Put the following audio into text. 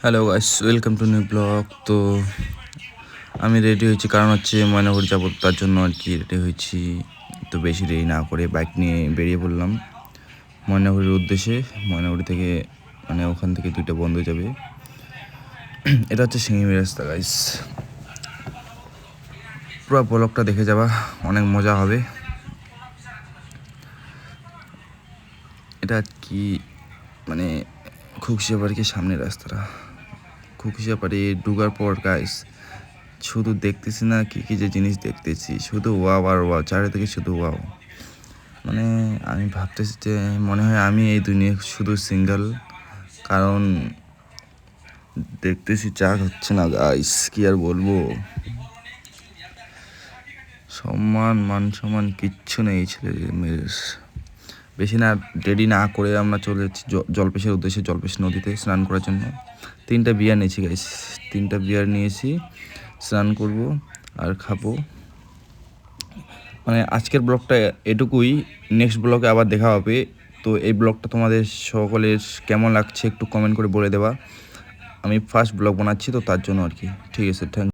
Hello guys, welcome to new blog. তো আমি ready হয়েছি, কারণ হচ্ছে ময়নাগুড়ি যাবো, তার জন্য আর কি রেডি হয়েছি। তো বেশি দেরি না করে বাইক নিয়ে বেরিয়ে পড়লাম ময়নাগুড়ির উদ্দেশ্যে। ময়নাগুড়ি থেকে ওখান থেকে 2টা বন্ধু যাবে। এটা হচ্ছে সিঙ্গিমি রাস্তা গাইস, পুরো ব্লগটা দেখে যাবা, অনেক মজা হবে। এটা কি খুকশিয়া বাড়িকে সামনের রাস্তাটা। খুকশিয়া বাড়ি ঢুকার পর গাইস শুধু দেখতেছি না, কি কি যে জিনিস দেখতেছি, শুধু ওয়াও আর ওয়াও, চারিদিকে শুধু ওয়াও। আমি ভাবতেছি যে মনে হয় আমি এই দুনিয়ায় শুধু সিঙ্গেল, কারণ দেখতেছি চা হচ্ছে না গাইস, কি আর বলবো। মান সম্মান কিচ্ছু নেই ছেলে মেয়ের। বেশি না দেরি না করে আমরা চলে যাচ্ছি জলপেশের উদ্দেশ্যে, জলপেশ নদীতে স্নান করার জন্য। 3টা বিয়ার নিয়েছি গাইস, 3টা বিয়ার নিয়েছি, স্নান করব আর খাবো। আজকের ব্লগটা এটুকুই, নেক্সট ব্লগে আবার দেখা হবে। তো এই ব্লগটা তোমাদের সকলের কেমন লাগছে একটু কমেন্ট করে বলে দেবা। আমি ফার্স্ট ব্লগ বানাচ্ছি, তো তার জন্য আর কি। ঠিক আছে, থ্যাংক